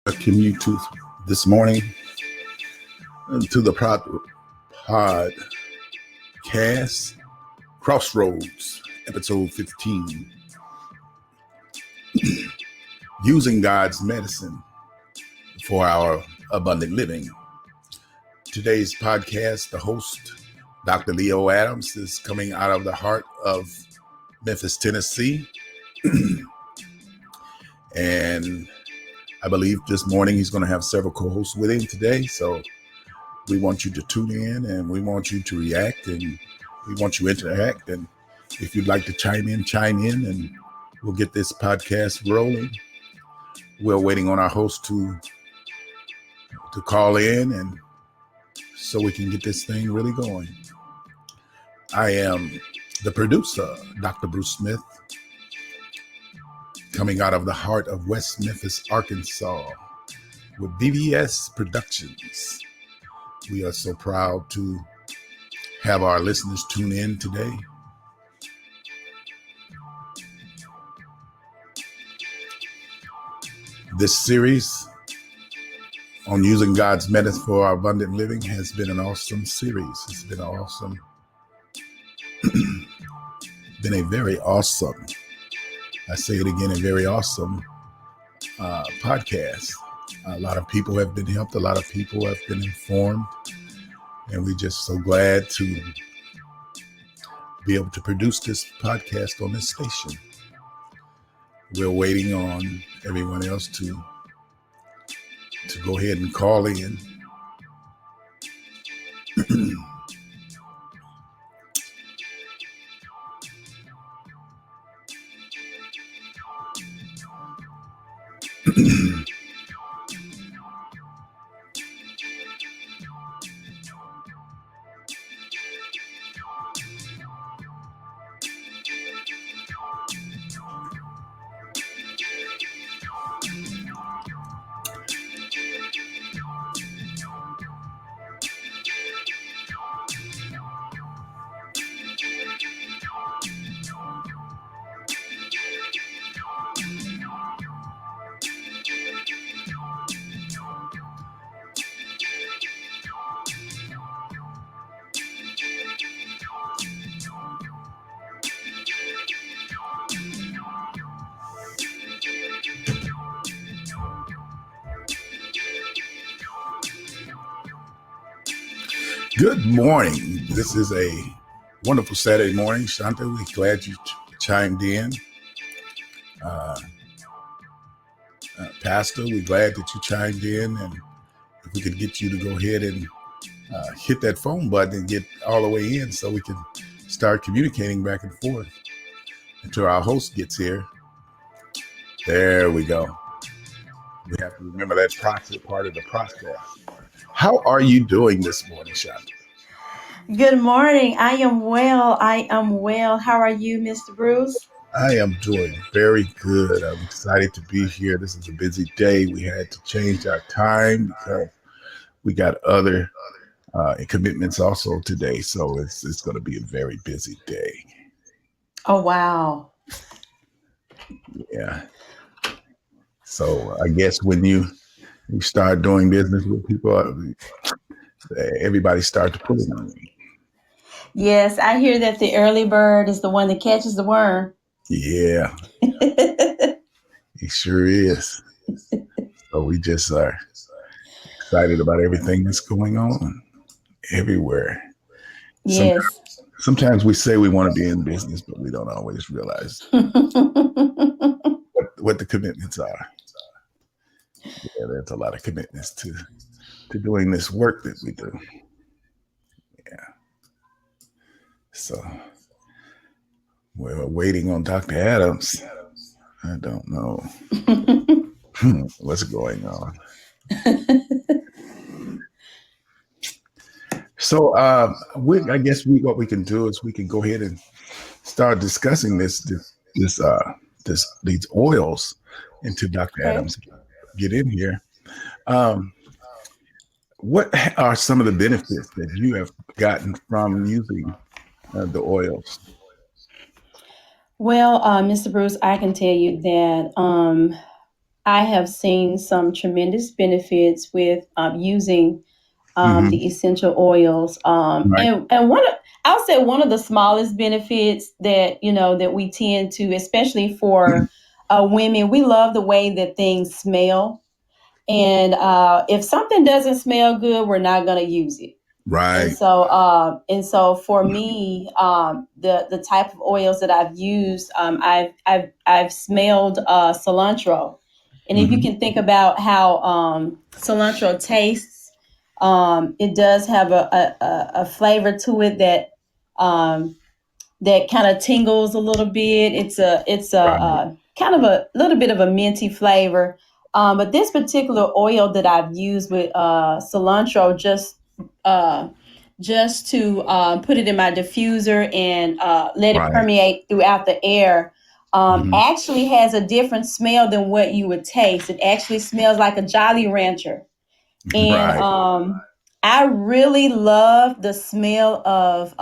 welcome you to this morning to the podcast Crossroads, episode 15, using God's medicine for our abundant living. Today's podcast, the host, Dr. Leo Adams, is coming out of the heart of Memphis, Tennessee. And I believe this morning he's going to have several co-hosts with him today. So we want you to tune in and we want you to react and we want you to interact. And if you'd like to chime in and we'll get this podcast rolling. We're waiting on our host to call in and so we can get this thing really going. I am the producer, Dr. Bruce Smith, coming out of the heart of West Memphis, Arkansas, with BVS Productions. We are so proud to have our listeners tune in today. This series on using God's medicine for our abundant living has been an awesome series. It's been awesome. Been a very awesome, I say it again, a very awesome podcast. A lot of people have been helped. A lot of people have been informed. And we're just so glad to be able to produce this podcast on this station. We're waiting on everyone else to go ahead and call in. Good morning. This is a wonderful Saturday morning. Shanta, we're glad you chimed in. Pastor, we're glad that you chimed in. And if we could get you to go ahead and hit that phone button and get all the way in so we can start communicating back and forth until our host gets here. There we go. We have to remember that process, part of the process. How are you doing this morning, Shanta? Good morning. I am well. How are you, Mr. Bruce? I am doing very good. I'm excited to be here. This is a busy day. We had to change our time because we got other commitments also today. So it's going to be a very busy day. Oh, wow. Yeah. So I guess when you start doing business with people, everybody starts to pull on you. Yes, I hear that the early bird is the one that catches the worm. Yeah, it sure is. So we just are excited about everything that's going on everywhere. Yes. Sometimes we say we want to be in business, but we don't always realize what the commitments are. Yeah, there's a lot of commitments to doing this work that we do. Yeah. So we're waiting on Dr. Adams. I don't know what's going on. So I guess what we can do is we can go ahead and start discussing these oils until Dr. Adams get in here. What are some of the benefits that you have gotten from using the oils? Well, Mr. Bruce, I can tell you that I have seen some tremendous benefits with using Hmm. the essential oils. Right. And I'll say one of the smallest benefits that that we tend to, especially for women, we love the way that things smell. And if something doesn't smell good, we're not going to use it. Right. And so for me, the type of oils that I've used, I've smelled cilantro, and if you Hmm. can think about how cilantro tastes, it does have a flavor to it um, that kind of tingles a little bit. It's a Right. kind of a little bit of a minty flavor. But this particular oil that I've used with cilantro uh, just to put it in my diffuser and let it Right. permeate throughout the air. Hmm. Actually has a different smell than what you would taste. It actually smells like a Jolly Rancher, and Right. I really love the smell of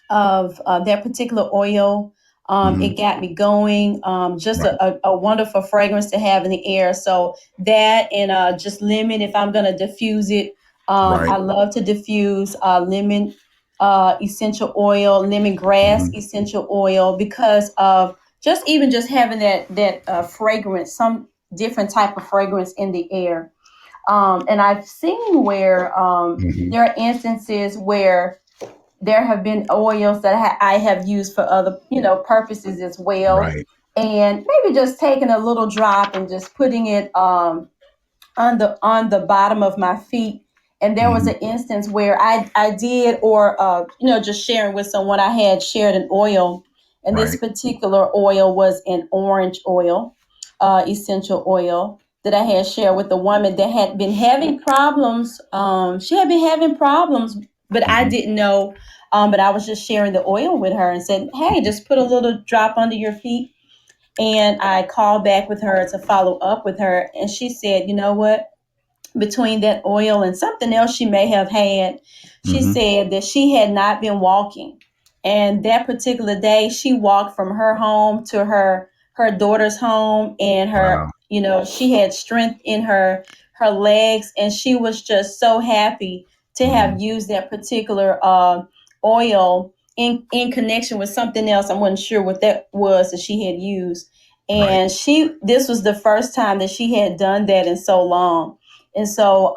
that particular oil. Hmm. It got me going. Just Right. a wonderful fragrance to have in the air. So that and just lemon, if I'm going to diffuse it, Right. I love to diffuse lemon essential oil, lemongrass Hmm. essential oil, because of just having that fragrance, some different type of fragrance in the air. And I've seen where Hmm. there are instances where there have been oils that I have used for other, purposes as well. Right. And maybe just taking a little drop and just putting it on the bottom of my feet. And there was Hmm. an instance where I did, or just sharing with someone, I had shared an oil, and this Right. particular oil was an orange oil, essential oil that I had shared with a woman that had been having problems. She had been having problems, but I Hmm. didn't know. But I was just sharing the oil with her and said, "Hey, just put a little drop under your feet." And I called back with her to follow up with her, and she said, "You know what? Between that oil and something else she may have had," she Hmm. said that she had not been walking. And that particular day, she walked from her home to her daughter's home, and Wow. she had strength in her legs, and she was just so happy to Hmm. have used that particular oil in connection with something else. I wasn't sure what that was that she had used. Right. And this was the first time that she had done that in so long. And so,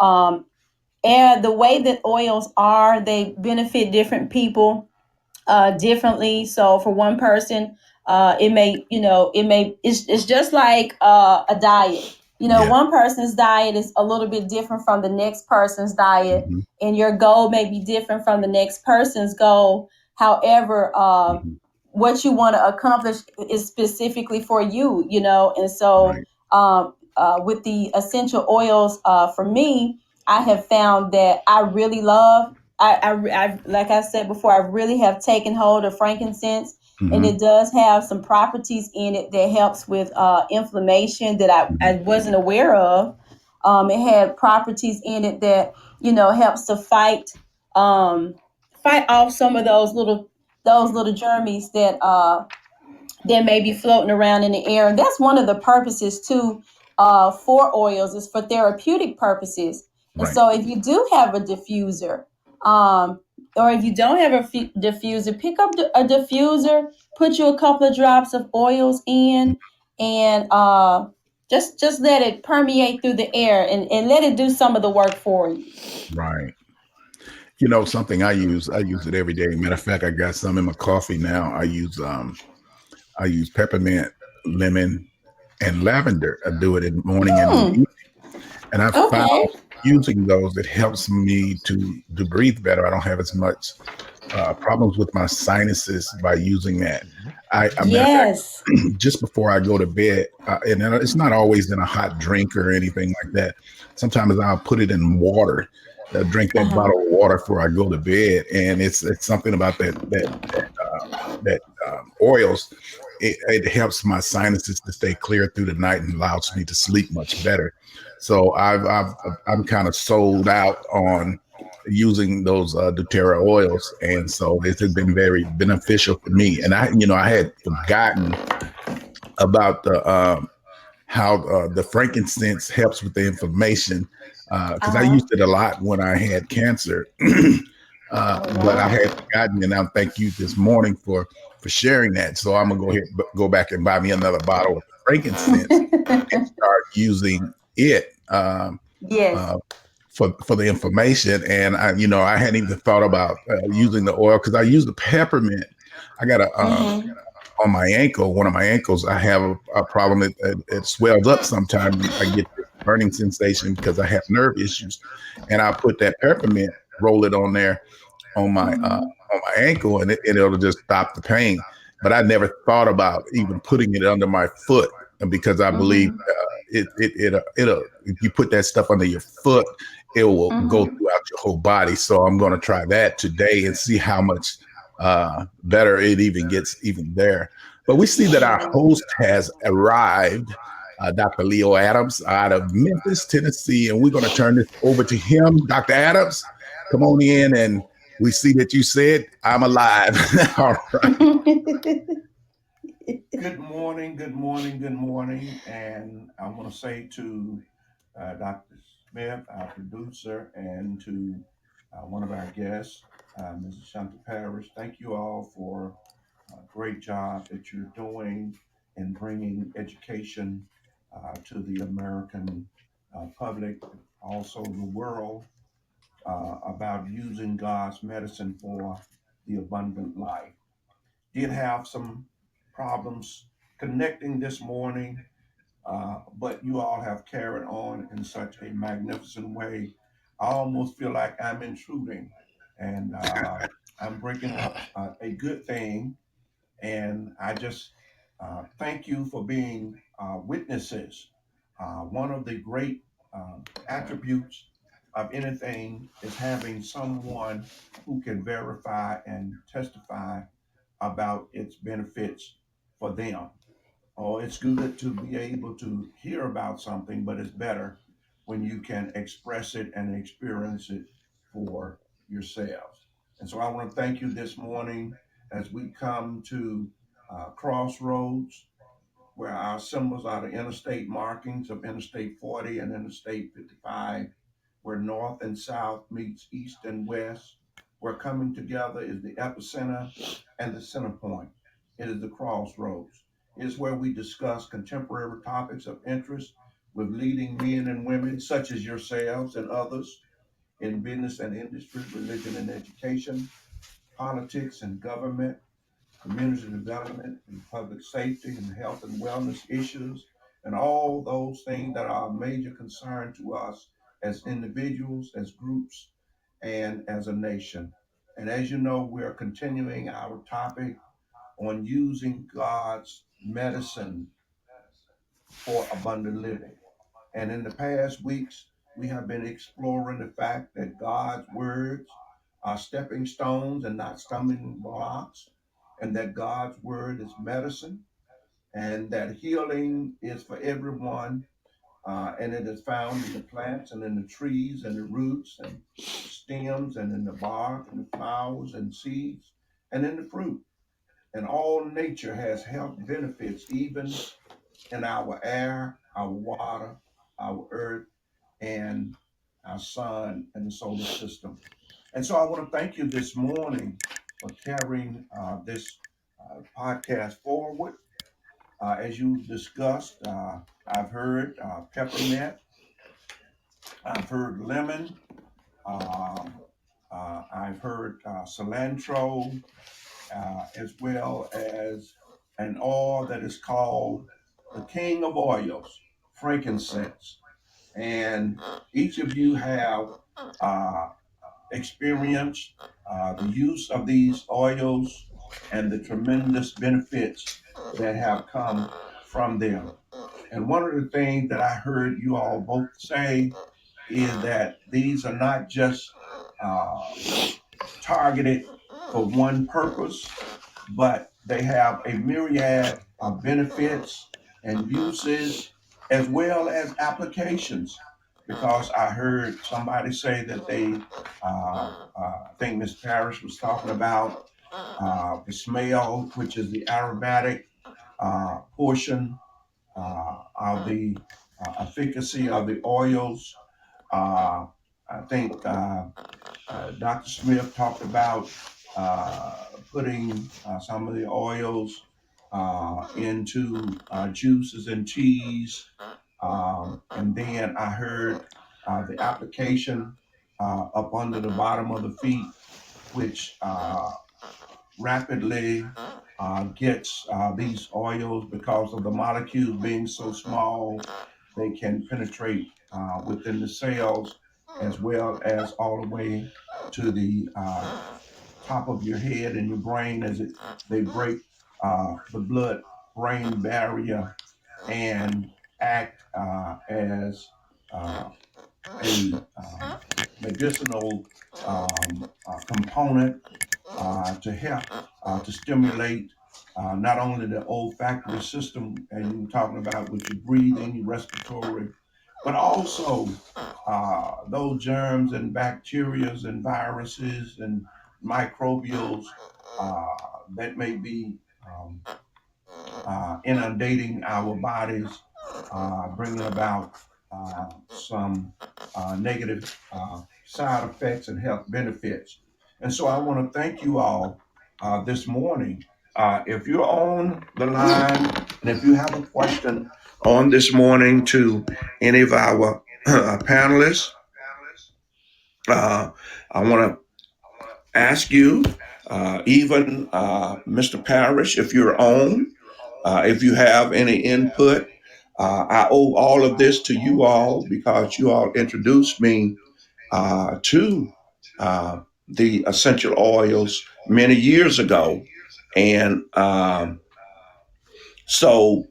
and the way that oils are, they benefit different people differently. So for one person, it's just like a diet. Yeah. One person's diet is a little bit different from the next person's diet, Hmm. and your goal may be different from the next person's goal. However, Hmm. what you want to accomplish is specifically for you, and so Right. with the essential oils, for me, I have found that I really love. Like I said before, I really have taken hold of frankincense, and Hmm. it does have some properties in it that helps with inflammation that I Hmm. wasn't aware of. It had properties in it that helps to fight off some of those little germs that may be floating around in the air. And that's one of the purposes too, for oils, is for therapeutic purposes. And Right. so if you do have a diffuser, or if you don't have a diffuser, pick up a diffuser, put you a couple of drops of oils in, and just let it permeate through the air, and let it do some of the work for you. Right. Something I use it every day. Matter of fact, I got some in my coffee now. I use peppermint, lemon, and lavender. I do it in the morning and in the Hmm. evening. And I found Okay. using those, it helps me to breathe better. I don't have as much problems with my sinuses by using that. A matter of fact, Yes. just before I go to bed, and it's not always in a hot drink or anything like that. Sometimes I'll put it in water. Drink Uh that huh. bottle of water before I go to bed, and it's something about that oils. It helps my sinuses to stay clear through the night and allows me to sleep much better. So I'm kind of sold out on using those doTERRA oils, and so it has been very beneficial for me. And I had forgotten about the how the frankincense helps with the inflammation. Because I Uh-huh. used it a lot when I had cancer, Oh, but I wow. had forgotten. And I thank you this morning for sharing that. So I'm gonna go ahead go back and buy me another bottle of frankincense and start using it. Yes. Uh, for the information. And I hadn't even thought about using the oil because I use the peppermint. I got a Mm-hmm. on my ankle, one of my ankles. I have a problem. It swells up sometimes. I get this burning sensation because I have nerve issues, and I put that peppermint, roll it on there Mm-hmm. on my ankle, and it'll just stop the pain. But I never thought about even putting it under my foot, and because I believe Mm-hmm. it'll if you put that stuff under your foot, it will go Mm-hmm. throughout your whole body. So I'm going to try that today and see how much better it even gets even there. But we see that our host has arrived. Dr. Leo Adams out of Memphis, Tennessee, and we're going to turn this over to him. Dr. Adams, come on in, and we see that you said, I'm alive. All right. Good morning, good morning, good morning. And I want to say to Dr. Smith, our producer, and to one of our guests, Mrs. Shanta Parrish, thank you all for a great job that you're doing in bringing education to the American public, also the world, about using God's medicine for the abundant life. Did have some problems connecting this morning, but you all have carried on in such a magnificent way. I almost feel like I'm intruding, and I'm breaking up a good thing. And I just thank you for being witnesses. One of the great attributes of anything is having someone who can verify and testify about its benefits for them. Oh, it's good to be able to hear about something, but it's better when you can express it and experience it for yourselves. And so I want to thank you this morning as we come to Crossroads, where our symbols are the interstate markings of Interstate 40 and Interstate 55, where north and south meets east and west, where coming together is the epicenter and the center point. It is the crossroads. It is where we discuss contemporary topics of interest with leading men and women such as yourselves and others in business and industry, religion and education, politics and government, community development and public safety and health and wellness issues, and all those things that are a major concern to us as individuals, as groups, and as a nation. And as you know, we're continuing our topic on using God's medicine for abundant living. And in the past weeks, we have been exploring the fact that God's words are stepping stones and not stumbling blocks, and that God's word is medicine, and that healing is for everyone, and it is found in the plants and in the trees and the roots and stems and in the bark and the flowers and seeds and in the fruit. And all nature has health benefits, even in our air, our water, our earth, and our sun and the solar system. And so I want to thank you this morning for carrying this podcast forward. As you discussed, I've heard peppermint, I've heard lemon, um, I've heard cilantro, as well as an oil that is called the king of oils, frankincense. And each of you have uh, experienced the use of these oils and the tremendous benefits that have come from them. And one of the things that I heard you all both say is that these are not just uh, targeted for one purpose, but they have a myriad of benefits and uses as well as applications. Because I heard somebody say that I think Miss Parrish was talking about the smell, which is the aromatic portion of the efficacy of the oils. I think Dr. Smith talked about putting some of the oils into juices and teas. And then I heard the application up under the bottom of the feet, which rapidly gets these oils, because of the molecules being so small, they can penetrate within the cells, as well as all the way to the top of your head and your brain, as they break the blood-brain barrier and act as a medicinal component to help to stimulate not only the olfactory system, and you were talking about with your breathing, your respiratory, but also those germs and bacterias and viruses and microbials that may be inundating our bodies, bringing about some negative side effects and health benefits. And so I want to thank you all this morning. If you're on the line and if you have a question on this morning to any of our panelists, I want to ask you, even Mr. Parrish, if you're on, if you have any input. I owe all of this to you all because you all introduced me to the essential oils many years ago. And so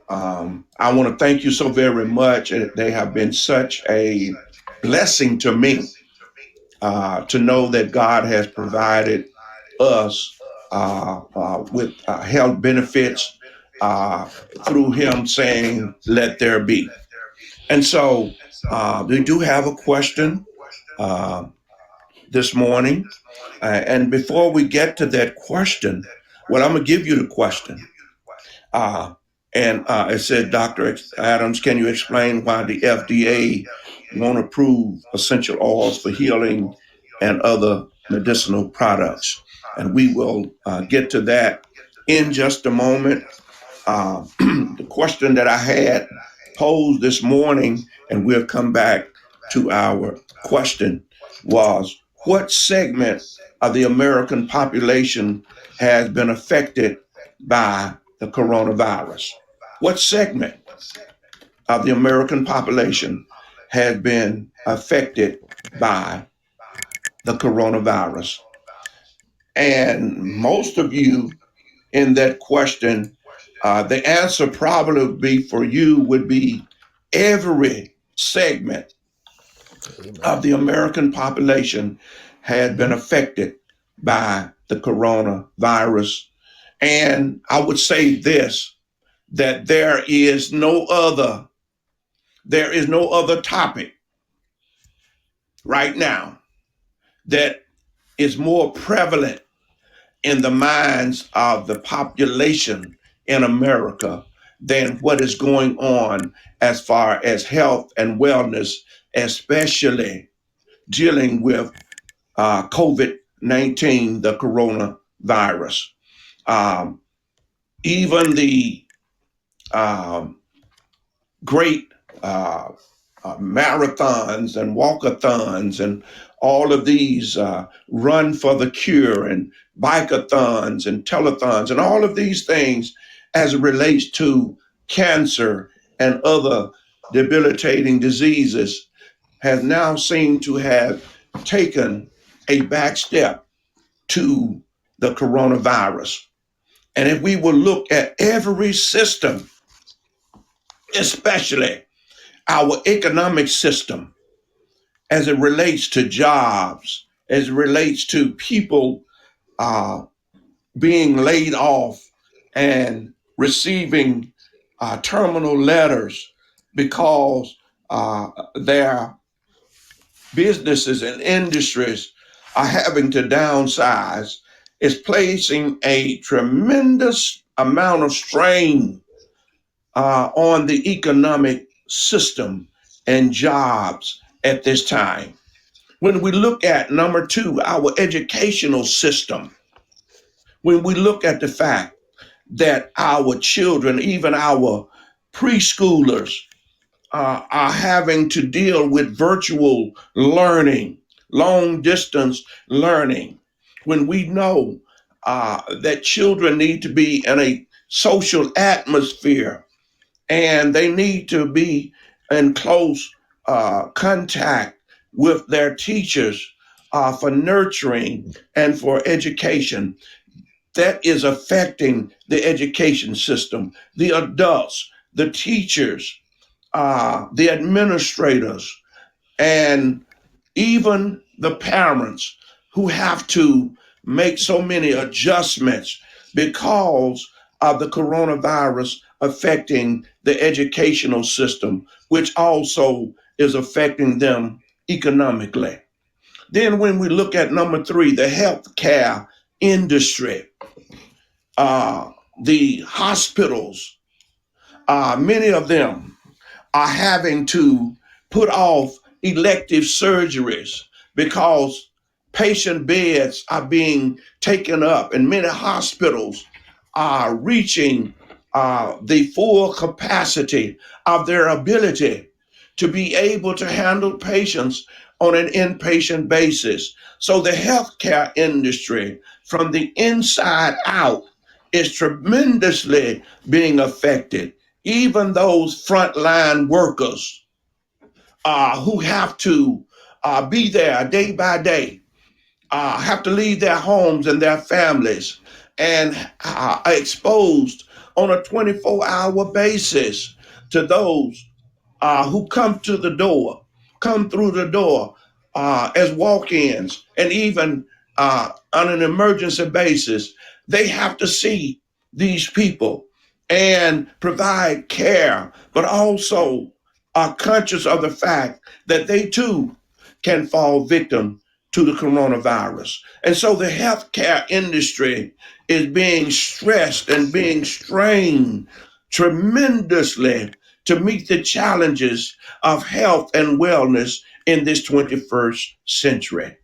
I want to thank you so very much. They have been such a blessing to me to know that God has provided us with health benefits through Him saying, "Let there be." And so we do have a question uh, this morning. And before we get to that question, well, I'm going to give you the question. And it said, Dr. Adams, can you explain why the FDA won't approve essential oils for healing and other medicinal products? And we will get to that in just a moment. The question that I had posed this morning, and we'll come back to our question, was what segment of the American population has been affected by the coronavirus? What segment of the American population has been affected by the coronavirus? And most of you in that question, the answer probably would be for you would be every segment of the American population had been affected by the coronavirus. And I would say this, that there is no other topic right now that is more prevalent in the minds of the population in America than what is going on as far as health and wellness, especially dealing with COVID-19, the coronavirus. Even the great marathons and walkathons and all of these run for the cure and bikeathons and telethons and all of these things as it relates to cancer and other debilitating diseases has now seemed to have taken a back step to the coronavirus. And if we will look at every system, especially our economic system, as it relates to jobs, as it relates to people being laid off and receiving terminal letters because their businesses and industries are having to downsize, is placing a tremendous amount of strain on the economic system and jobs at this time. When we look at number two, our educational system, when we look at the fact that our children, even our preschoolers, are having to deal with virtual learning, long distance learning, when we know that children need to be in a social atmosphere and they need to be in close contact with their teachers for nurturing and for education. That is affecting the education system, the adults, the teachers, the administrators, and even the parents who have to make so many adjustments because of the coronavirus affecting the educational system, which also is affecting them economically. Then, when we look at number three, the healthcare industry, uh, the hospitals, many of them are having to put off elective surgeries because patient beds are being taken up, and many hospitals are reaching the full capacity of their ability to be able to handle patients on an inpatient basis. So the healthcare industry from the inside out is tremendously being affected. Even those frontline workers who have to be there day by day, have to leave their homes and their families and are exposed on a 24-hour basis to those who come through the door as walk ins, and even on an emergency basis. They have to see these people and provide care, but also are conscious of the fact that they too can fall victim to the coronavirus. And so the healthcare industry is being stressed and being strained tremendously to meet the challenges of health and wellness in this 21st century.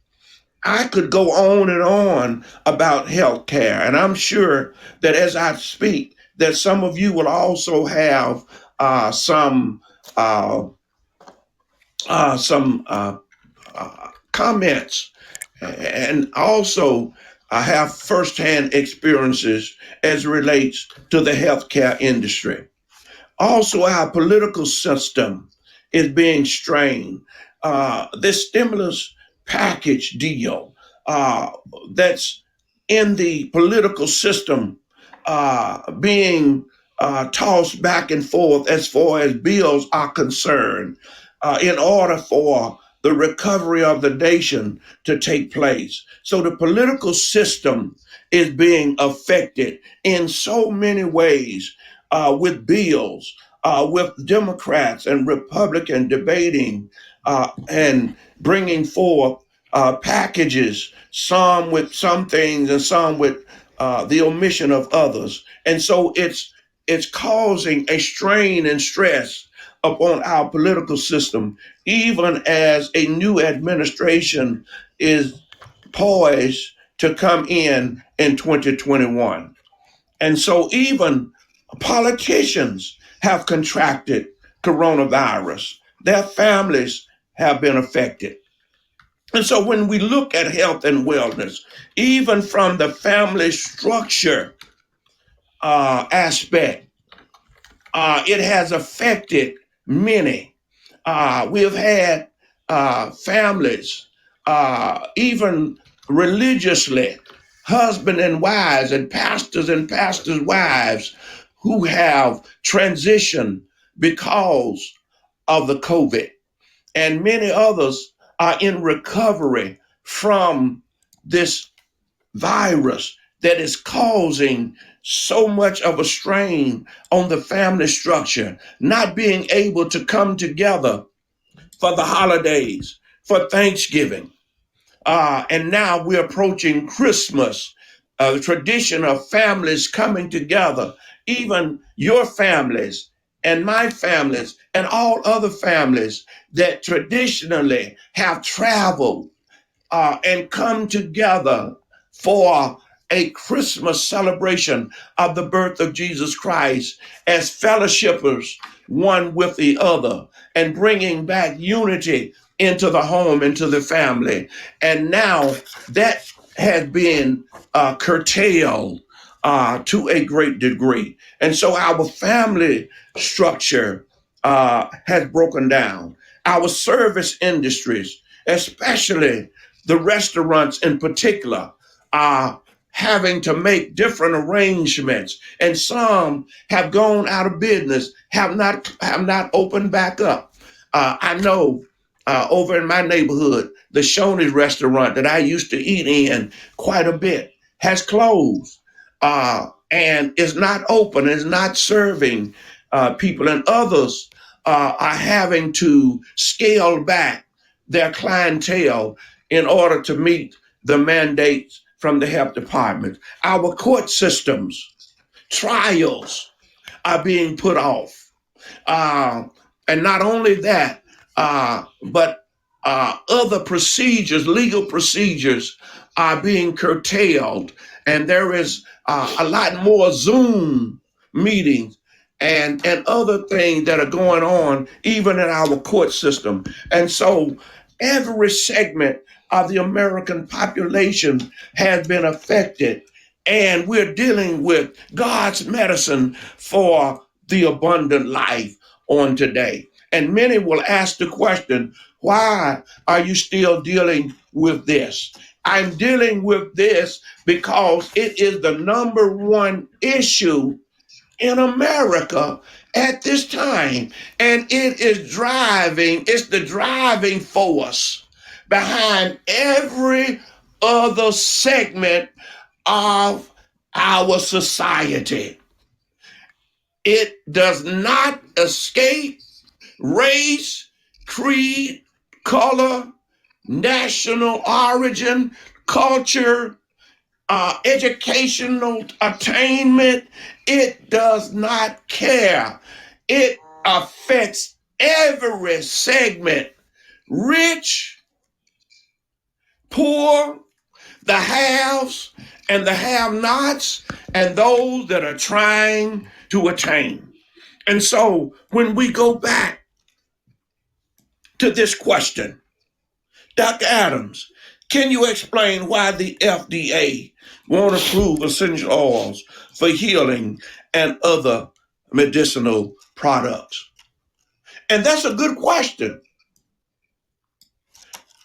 I could go on and on about healthcare, and I'm sure that as I speak, that some of you will also have some comments, and also have firsthand experiences as it relates to the healthcare industry. Also, our political system is being strained. This stimulus package deal that's in the political system being tossed back and forth as far as bills are concerned in order for the recovery of the nation to take place. So the political system is being affected in so many ways with bills, with Democrats and Republicans debating and bringing forth packages, some with some things and some with the omission of others. And so it's causing a strain and stress upon our political system, even as a new administration is poised to come in 2021. And so even politicians have contracted coronavirus. Their families have been affected. And so when we look at health and wellness, even from the family structure aspect, it has affected many. We have had families, even religiously, husband and wives, and pastors' wives, who have transitioned because of the COVID, and many others are in recovery from this virus that is causing so much of a strain on the family structure, not being able to come together for the holidays, for Thanksgiving. And now we're approaching Christmas, the tradition of families coming together, even your families and my families and all other families that traditionally have traveled and come together for a Christmas celebration of the birth of Jesus Christ as fellowshippers one with the other and bringing back unity into the home, into the family. And now that has been curtailed to a great degree. And so our family structure has broken down. Our service industries, especially the restaurants in particular, are having to make different arrangements, and some have gone out of business, have not opened back up. I know over in my neighborhood, the Shoney's restaurant that I used to eat in quite a bit has closed and is not open, is not serving people, and others are having to scale back their clientele in order to meet the mandates from the health department. Our court systems, trials are being put off. Uh, and not only that, but other procedures, legal procedures, are being curtailed. And there is a lot more Zoom meetings and other things that are going on, even in our court system. And so every segment of the American population has been affected. And we're dealing with God's medicine for the abundant life on today. And many will ask the question, why are you still dealing with this? I'm dealing with this because it is the number one issue in America at this time. And it's the driving force behind every other segment of our society. It does not escape race, creed, color, national origin, culture, educational attainment. It does not care. It affects every segment, rich, poor, the haves and the have-nots, and those that are trying to attain. And so when we go back to this question, Dr. Adams, can you explain why the FDA won't approve essential oils for healing and other medicinal products? And that's a good question.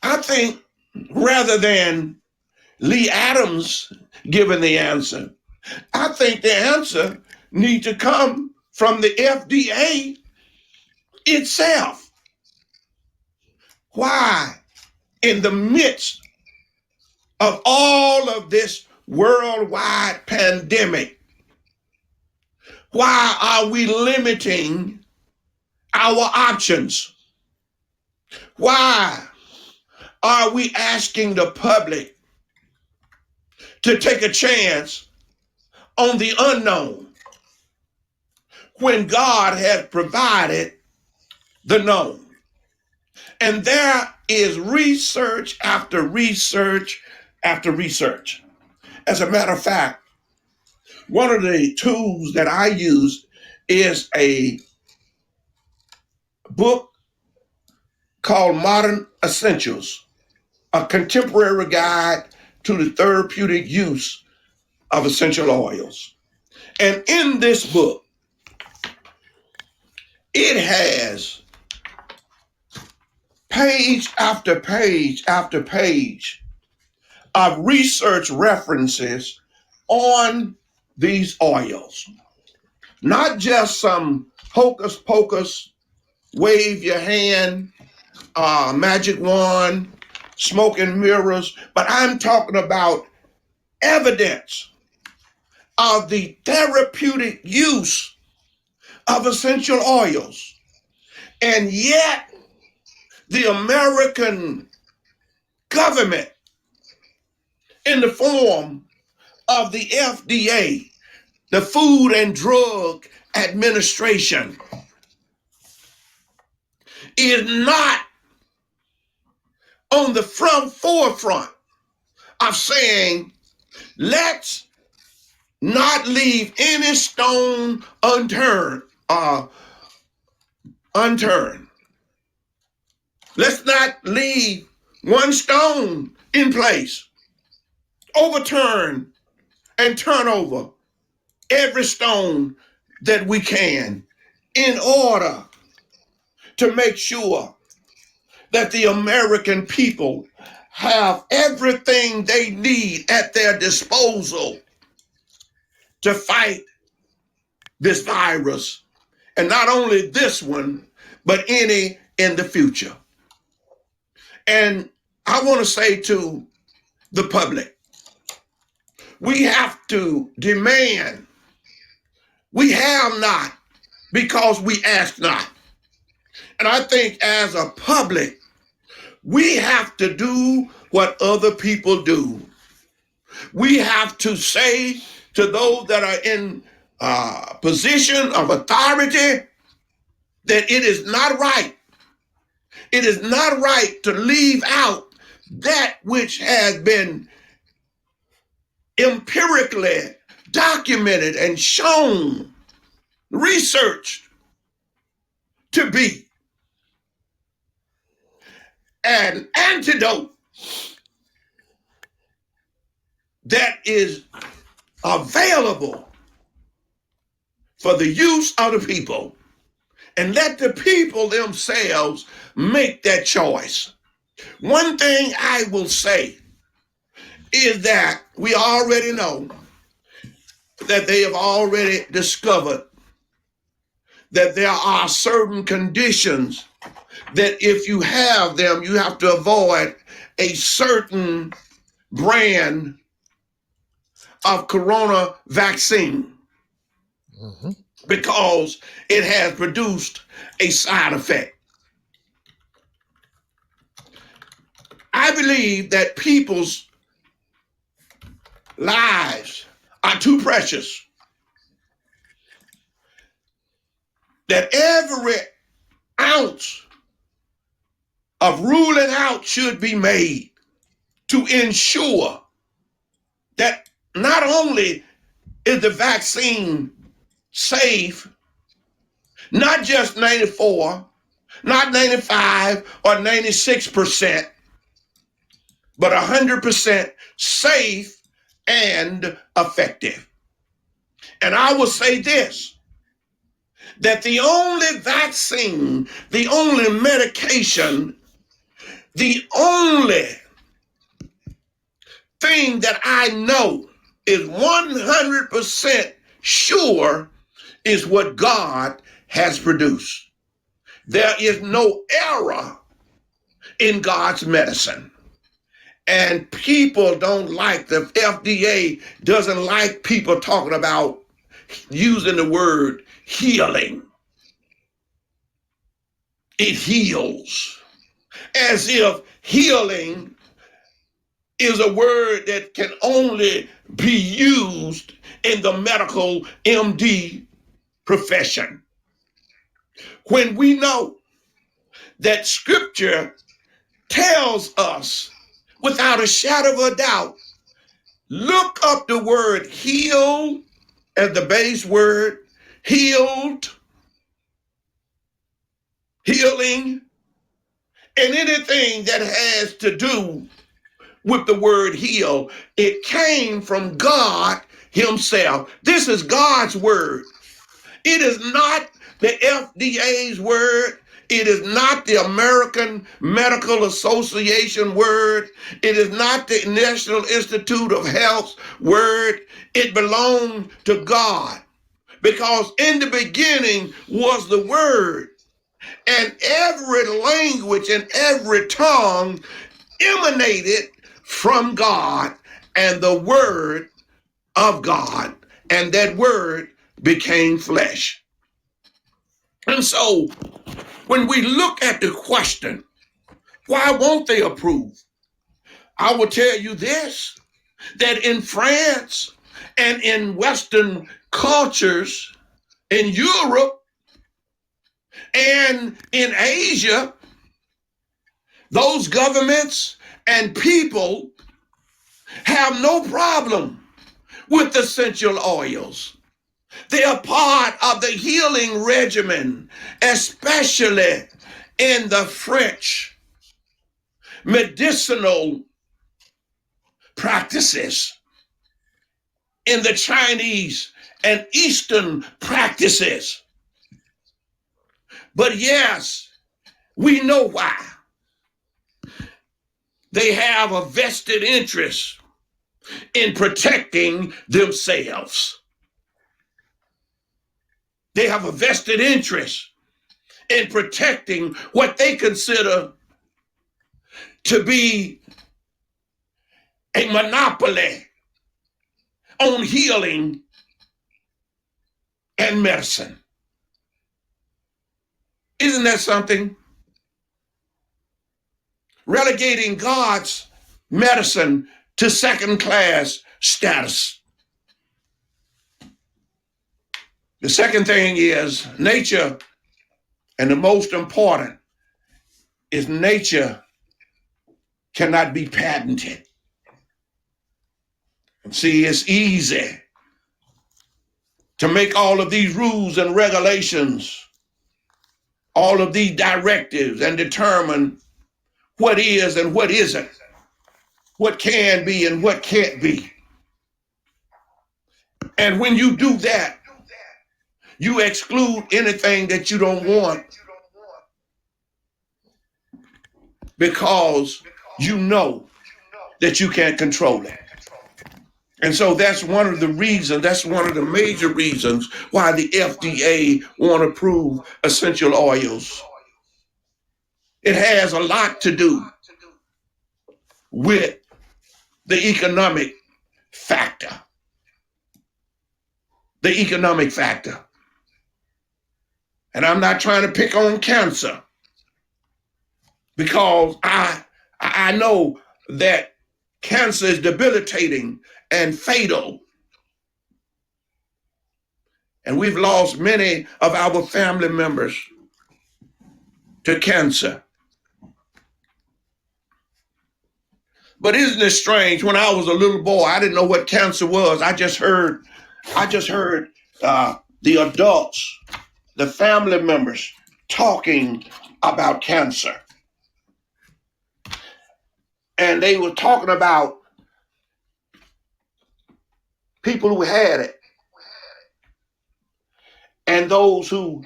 I think rather than Lee Adams giving the answer, I think the answer needs to come from the FDA itself. Why, in the midst of all of this worldwide pandemic, why are we limiting our options? Why are we asking the public to take a chance on the unknown when God has provided the known? And there is research after research after research. As a matter of fact, one of the tools that I use is a book called Modern Essentials, a contemporary guide to the therapeutic use of essential oils. And in this book, it has page after page after page of research references on these oils. Not just some hocus pocus, wave your hand, magic wand, smoke and mirrors, but I'm talking about evidence of the therapeutic use of essential oils. And yet, the American government, in the form of the FDA, the Food and Drug Administration, is not on the forefront of saying, let's not leave any stone unturned. Unturned. Let's not leave one stone in place. Overturn and turn over every stone that we can in order to make sure that the American people have everything they need at their disposal to fight this virus. And not only this one, but any in the future. And I want to say to the public, we have to demand. We have not because we ask not. And I think as a public, we have to do what other people do. We have to say to those that are in position of authority that it is not right. It is not right to leave out that which has been empirically documented and shown, researched to be an antidote that is available for the use of the people. And let the people themselves make that choice. One thing I will say is that we already know that they have already discovered that there are certain conditions that if you have them, you have to avoid a certain brand of corona vaccine because it has produced a side effect. I believe that people's lives are too precious, that every ounce of ruling out should be made to ensure that not only is the vaccine safe, not just 94, not 95 or 96%, but 100% safe and effective. And I will say this, that the only vaccine, the only medication, the only thing that I know is 100% sure is what God has produced. There is no error in God's medicine. And people don't like, the FDA doesn't like people talking about using the word healing. It heals. As if healing is a word that can only be used in the medical MD profession. When we know that scripture tells us without a shadow of a doubt, look up the word heal as the base word, healed, healing, and anything that has to do with the word heal, it came from God himself. This is God's word. It is not the FDA's word. It is not the American Medical Association word. It is not the National Institute of Health's word. It belonged to God, because in the beginning was the word, and every language and every tongue emanated from God and the word of God, and that word became flesh. And so when we look at the question, why won't they approve? I will tell you this, that in France and in Western cultures, in Europe And in Asia, those governments and people have no problem with essential oils. They are part of the healing regimen, especially in the French medicinal practices, in the Chinese and Eastern practices. But yes, we know why. They have a vested interest in protecting themselves. They have a vested interest in protecting what they consider to be a monopoly on healing and medicine. Isn't that something? Relegating God's medicine to second-class status. The second thing is nature, and the most important is nature cannot be patented. See, it's easy to make all of these rules and regulations, all of these directives, and determine what is and what isn't, what can be and what can't be. And when you do that, you exclude anything that you don't want because you know that you can't control it. And so that's one of the reasons, that's one of the major reasons why the FDA want to approve essential oils. It has a lot to do with the economic factor. The economic factor. And I'm not trying to pick on cancer because I know that cancer is debilitating and fatal. And we've lost many of our family members to cancer. But isn't it strange? When I was a little boy, I didn't know what cancer was. I just heard the adults, the family members talking about cancer. And they were talking about people who had it and those who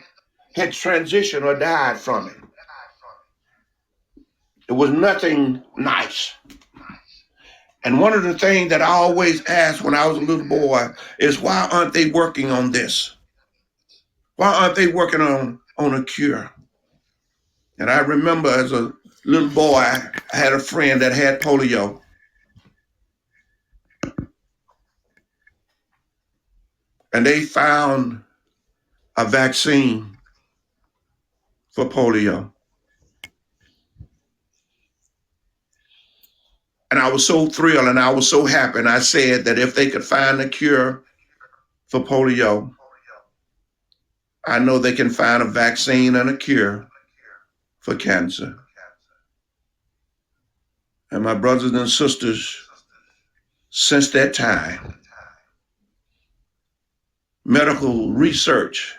had transitioned or died from it. It was nothing nice. And one of the things that I always asked when I was a little boy is, why aren't they working on this? Why aren't they working on a cure? And I remember as a little boy, I had a friend that had polio. And they found a vaccine for polio. And I was so thrilled and I was so happy. And I said that if they could find a cure for polio, I know they can find a vaccine and a cure for cancer. And my brothers and sisters, since that time, medical research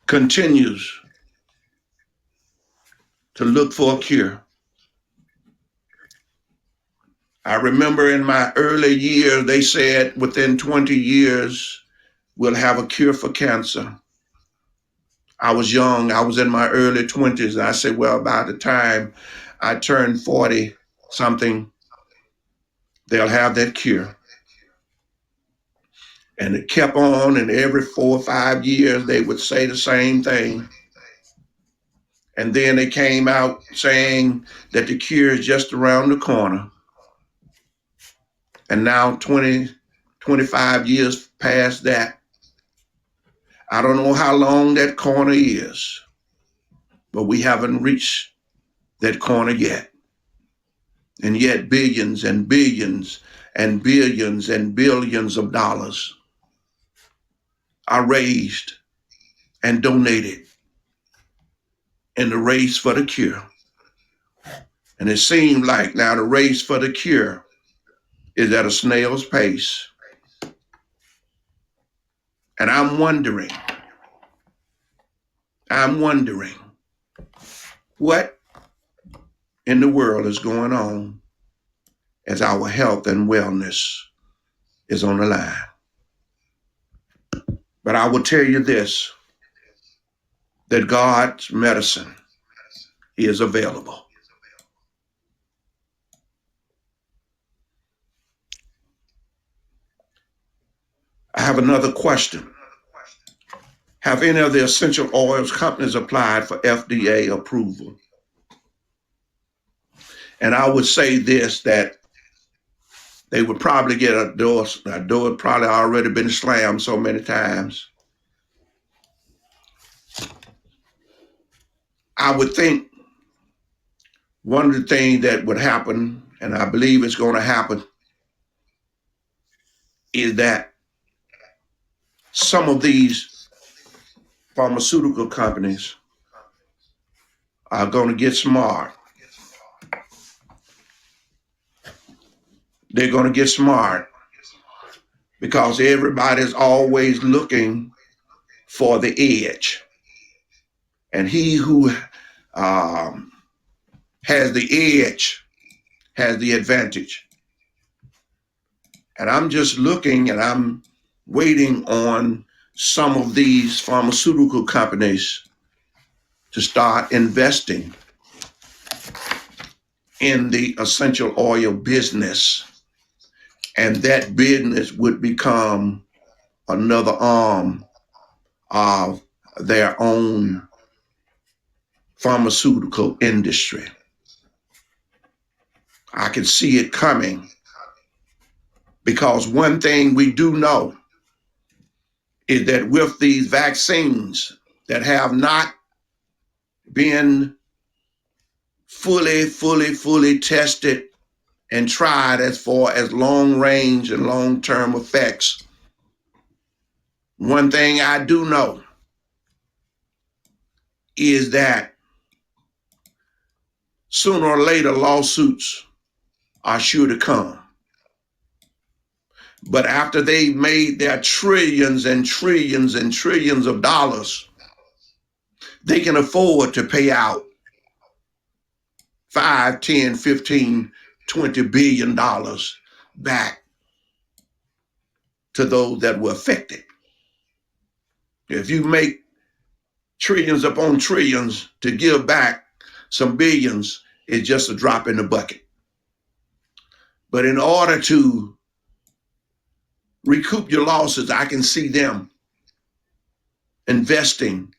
continues to look for a cure. I remember in my early years, they said within 20 years, we'll have a cure for cancer. I was young. I was in my early 20s. And I said, well, by the time I turn 40 something, they'll have that cure. And it kept on, and every 4 or 5 years, they would say the same thing. And then they came out saying that the cure is just around the corner. And now 20, 25 years past that, I don't know how long that corner is, but we haven't reached that corner yet. And yet billions and billions and billions and billions of dollars are raised and donated in the race for the cure. And it seemed like now the race for the cure is at a snail's pace. And I'm wondering what in the world is going on as our health and wellness is on the line. But I will tell you this, that God's medicine is available. I have another question. Have any of the essential oils companies applied for FDA approval? And I would say this, that they would probably get a door had probably already been slammed so many times. I would think one of the things that would happen, and I believe it's going to happen, is that some of these pharmaceutical companies are going to get smart. They're going to get smart because everybody's always looking for the edge. And he who has the edge has the advantage. And I'm just looking and I'm waiting on some of these pharmaceutical companies to start investing in the essential oil business. And that business would become another arm of their own pharmaceutical industry. I can see it coming because one thing we do know is that with these vaccines that have not been fully tested and tried as far as long range and long-term effects, one thing I do know is that sooner or later lawsuits are sure to come. But after they made their trillions and trillions and trillions of dollars, they can afford to pay out 5, 10, 15, 20 billion dollars back to those that were affected. If you make trillions upon trillions to give back some billions, it's just a drop in the bucket. But in order to recoup your losses, I can see them investing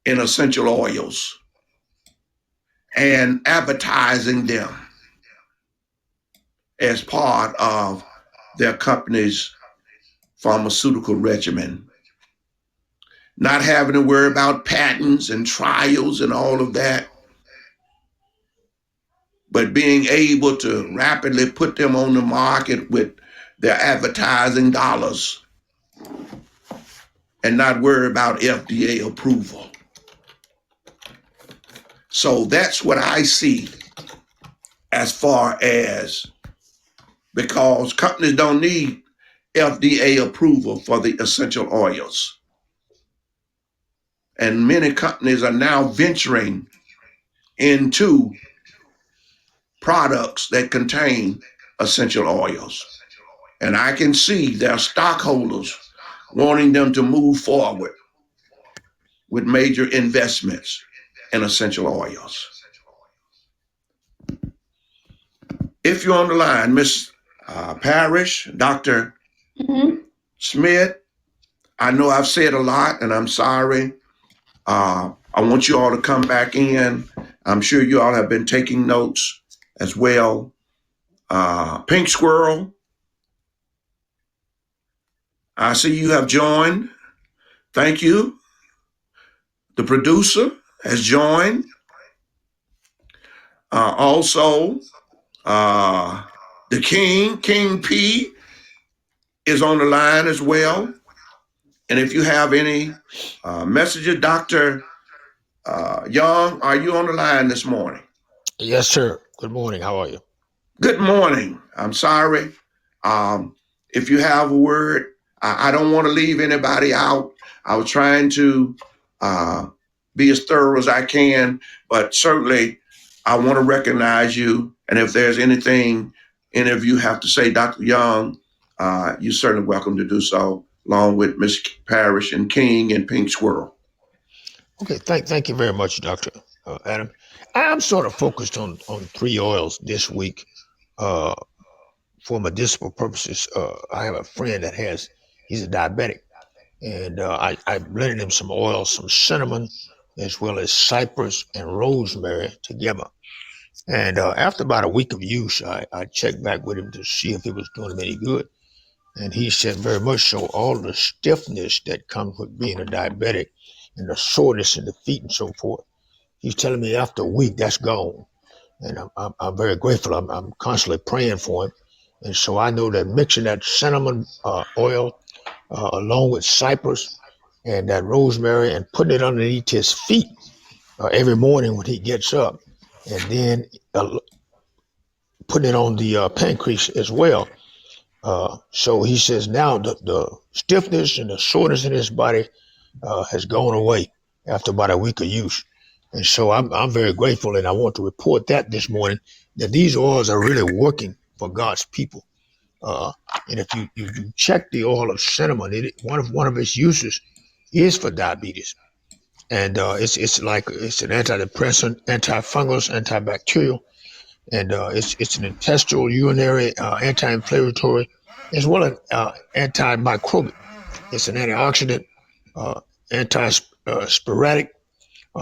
in essential oils and advertising them as part of their company's pharmaceutical regimen. Not having to worry about patents and trials and all of that, but being able to rapidly put them on the market with their advertising dollars and not worry about FDA approval. So that's what I see as far as, because companies don't need FDA approval for the essential oils. And many companies are now venturing into products that contain essential oils. And I can see their stockholders wanting them to move forward with major investments in essential oils. If you're on the line, Miss Parrish, Dr. Smith, I know I've said a lot and I'm sorry. I want you all to come back in. I'm sure you all have been taking notes as well. Pink Squirrel, I see you have joined. Thank you. The producer has joined. Also, the King P is on the line as well. And if you have any messages, Dr. Young, are you on the line this morning? Yes, sir. Good morning. How are you? Good morning. I'm sorry. Um, if you have a word, I don't want to leave anybody out. I was trying to uh, be as thorough as I can, but certainly I want to recognize you. And if there's anything any of you have to say, Dr. Young, you're certainly welcome to do so, along with Miss Parrish and King and Pink Squirrel. Okay. Thank you very much, Dr. Adam. I'm sort of focused on three oils this week uh, for medicinal purposes. I have a friend he's a diabetic, and I blended him some oil, some cinnamon, as well as cypress and rosemary together. And after about a week of use, I checked back with him to see if it was doing him any good. And he said very much so. All the stiffness that comes with being a diabetic and the soreness in the feet and so forth, he's telling me after a week that's gone. And I'm very grateful. I'm constantly praying for him. And so I know that mixing that cinnamon oil along with cypress and that rosemary and putting it underneath his feet every morning when he gets up, and then putting it on the pancreas as well. So he says now the stiffness and the soreness in his body has gone away after about a week of use. And so I'm very grateful, and I want to report that this morning that these oils are really working for God's people. Uh, and if you check the oil of cinnamon, one of its uses is for diabetes, and it's an antidepressant, antifungal, antibacterial, and it's an intestinal, urinary, anti-inflammatory, as well as antimicrobial. It's an antioxidant, anti-sporadic,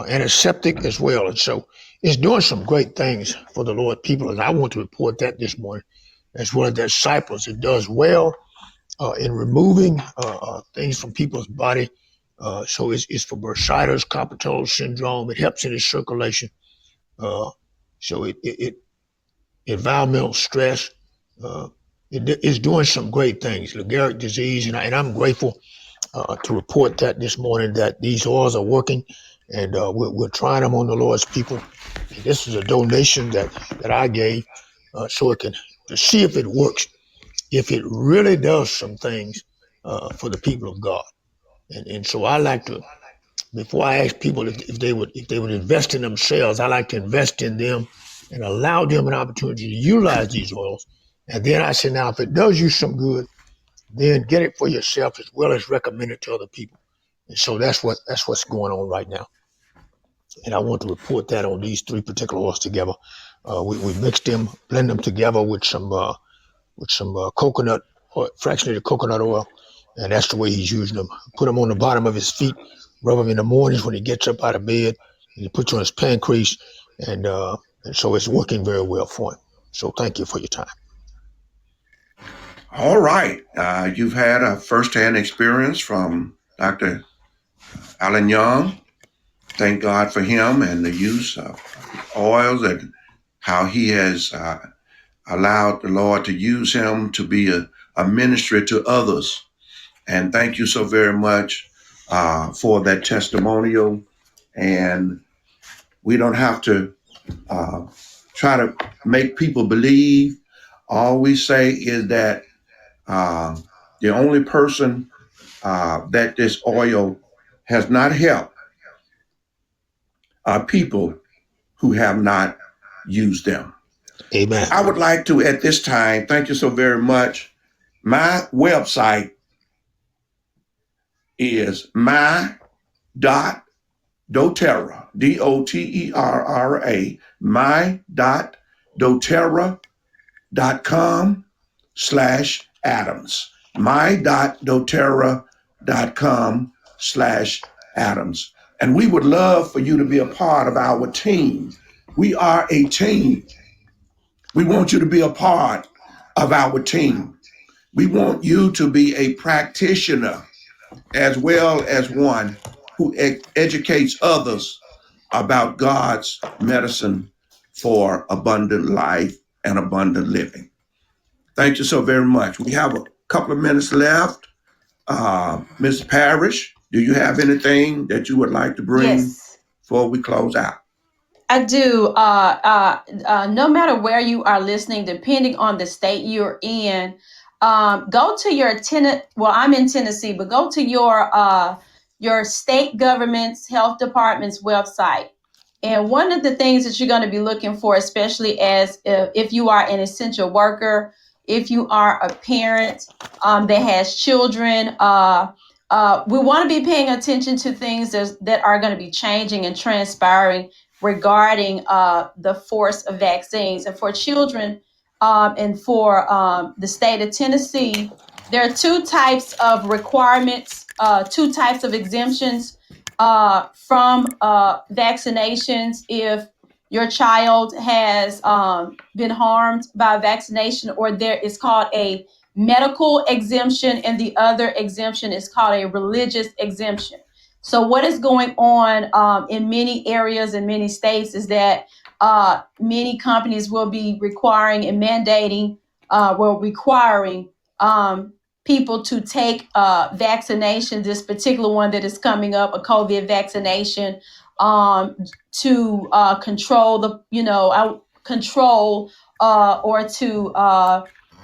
antiseptic as well. And so it's doing some great things for the Lord people. And I want to report that this morning, as well as that cypress. It does well in removing things from people's body. So it's for bursitis, carpal tunnel syndrome. It helps in the circulation. Uh, so it environmental stress. Uh, it's doing some great things. Lou Gehrig's disease, and I'm grateful to report that this morning that these oils are working, and we're trying them on the Lord's people. And this is a donation that I gave so it can to see if it works, if it really does some things for the people of God. And so I like to, before I ask people if they would invest in themselves, I like to invest in them and allow them an opportunity to utilize these oils. And then I say, now if it does you some good, then get it for yourself as well as recommend it to other people. And so that's what's going on right now. And I want to report that on these three particular oils together. We mixed them, blend them together with some coconut or fractionated coconut oil, and that's the way he's using them. Put them on the bottom of his feet, rub them in the mornings when he gets up out of bed, and he puts on his pancreas, and so it's working very well for him. So thank you for your time. All right. You've had a firsthand experience from Dr. Alan Young. Thank God for him and the use of oils and how he has allowed the Lord to use him to be a ministry to others. And thank you so very much for that testimonial. And we don't have to try to make people believe. All we say is that the only person that this oil has not helped are people who have not used them. Amen. I would like to, at this time, thank you so very much. My website is my.doterra, DOTERRA, my.doterra.com/Adams, my.doterra.com/Adams. And we would love for you to be a part of our team. We are a team. We want you to be a part of our team. We want you to be a practitioner as well as one who educates others about God's medicine for abundant life and abundant living. Thank you so very much. We have a couple of minutes left. Ms. Parrish, do you have anything that you would like to bring Yes. before we close out? I do. No matter where you are listening, depending on the state you're in, go to your tenant. Well, I'm in Tennessee, but go to your state government's health department's website. And one of the things that you're going to be looking for, especially as if you are an essential worker, if you are a parent that has children, we want to be paying attention to things that are going to be changing and transpiring regarding the force of vaccines. And for children and for the state of Tennessee, there are two types of requirements, two types of exemptions from vaccinations. If your child has been harmed by vaccination, or there is called a medical exemption, and the other exemption is called a religious exemption. So what is going on in many areas in many states is that many companies will be requiring and mandating, requiring people to take vaccinations. This particular one that is coming up, a COVID vaccination, to control or to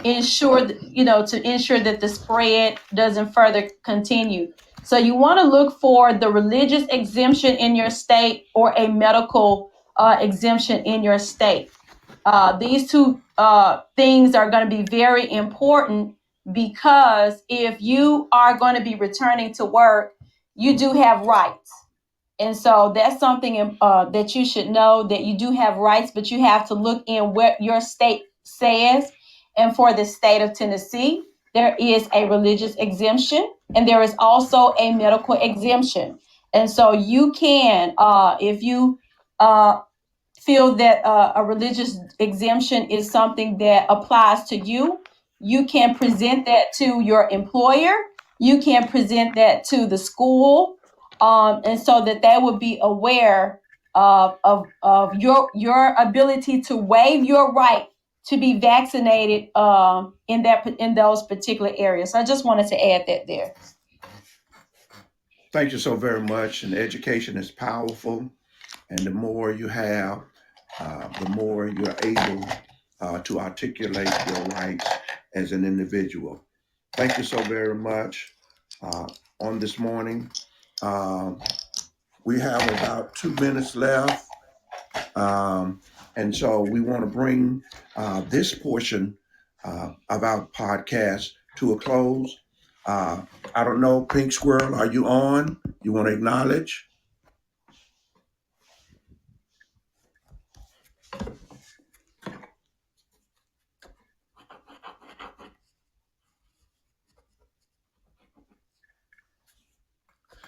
ensure that the spread doesn't further continue. So you want to look for the religious exemption in your state or a medical exemption in your state. These two things are going to be very important, because if you are going to be returning to work, you do have rights. And so that's something that you should know, that you do have rights, but you have to look in what your state says. And for the state of Tennessee, there is a religious exemption, and there is also a medical exemption. And so you can, if you feel that a religious exemption is something that applies to you, you can present that to your employer. You can present that to the school, and so that they would be aware of your ability to waive your right to be vaccinated in those particular areas. So I just wanted to add that there. Thank you so very much. And education is powerful. And the more you have, the more you're able to articulate your rights as an individual. Thank you so very much on this morning. We have about 2 minutes left. And so we want to bring this portion of our podcast to a close. I don't know, Pink Squirrel, are you on? You want to acknowledge?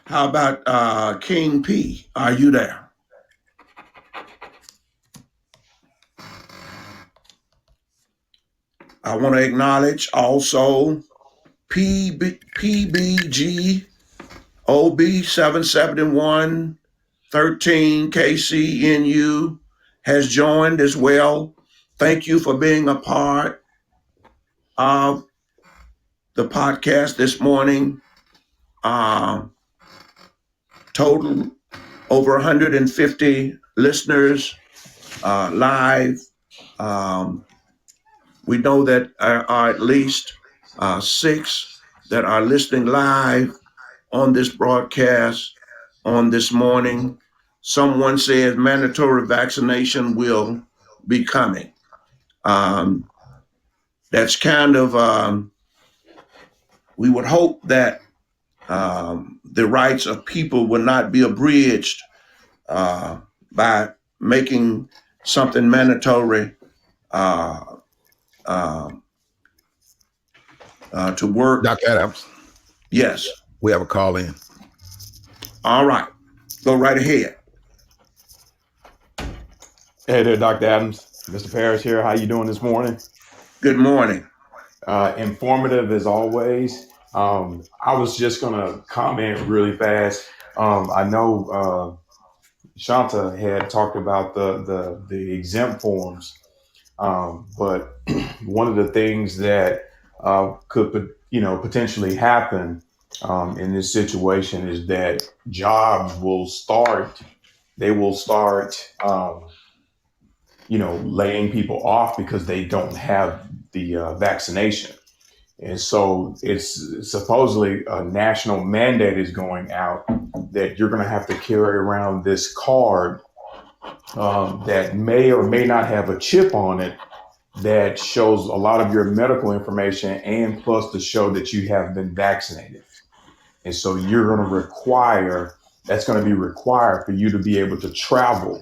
How about King P? Are you there? I want to acknowledge also PBG OB 77113 KCNU has joined as well. Thank you for being a part of the podcast this morning. Total over 150 listeners live. We know that are at least 6 that are listening live on this broadcast on this morning. Someone says mandatory vaccination will be coming. That's kind of, we would hope that the rights of people will not be abridged by making something mandatory to work. Dr. Adams, Yes. we have a call in. All right. Go right ahead. Hey there, Dr. Adams. Mr. Parrish here. How you doing this morning? Good morning. Informative as always. I was just going to comment really fast. I know Shanta had talked about the exempt forms, but one of the things that could potentially happen in this situation is that jobs will start they will start, laying people off because they don't have the vaccination. And so it's supposedly a national mandate is going out that you're going to have to carry around this card that may or may not have a chip on it that shows a lot of your medical information and plus to show that you have been vaccinated. And so that's going to be required for you to be able to travel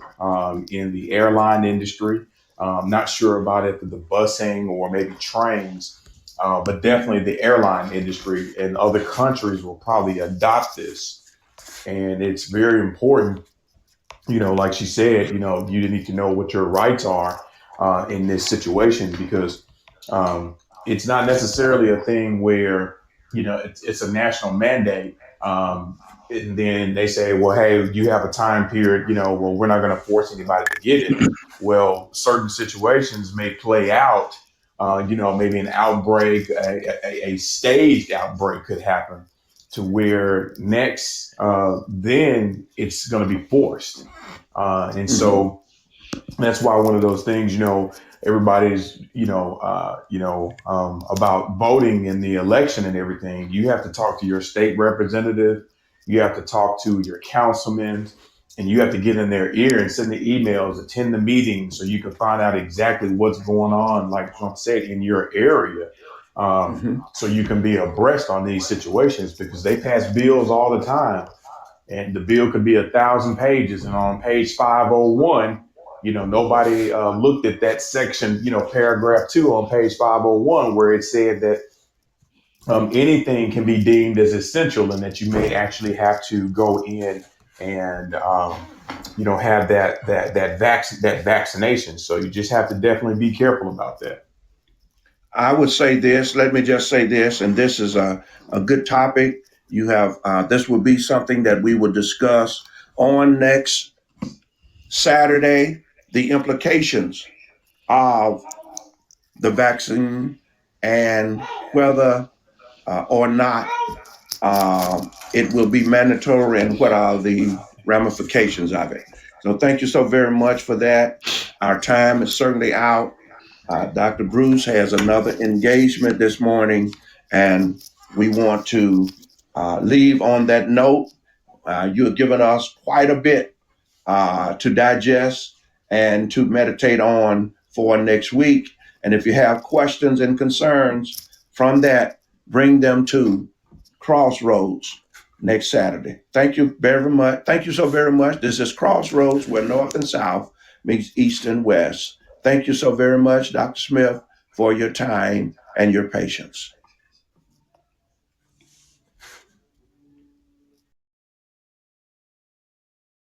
in the airline industry. Not sure about it for the busing or maybe trains, but definitely the airline industry and other countries will probably adopt this. And it's very important, like she said, you need to know what your rights are in this situation because it's not necessarily a thing where, it's a national mandate. And then they say, well, hey, you have a time period, well, we're not going to force anybody to get it. Well, certain situations may play out, maybe an outbreak, a staged outbreak could happen to where next, then it's going to be forced. And so that's why one of those things, everybody's, about voting in the election and everything. You have to talk to your state representative. You have to talk to your councilman and you have to get in their ear and send the emails, attend the meetings so you can find out exactly what's going on, like Trump said, in your area. So you can be abreast on these situations because they pass bills all the time. And the bill could be 1,000 pages. And on page 501, nobody looked at that section, paragraph 2 on page 501, where it said that anything can be deemed as essential and that you may actually have to go in and, have that vaccination. So you just have to definitely be careful about that. I would say this, let me just say this, and this is a good topic. You have, this will be something that we will discuss on next Saturday, the implications of the vaccine and whether or not it will be mandatory and what are the ramifications of it. So thank you so very much for that. Our time is certainly out. Dr. Bruce has another engagement this morning, and we want to leave on that note. You have given us quite a bit to digest and to meditate on for next week. And if you have questions and concerns from that, bring them to Crossroads next Saturday. Thank you very much. Thank you so very much. This is Crossroads, where North and South meets East and West. Thank you so very much, Dr. Smith, for your time and your patience.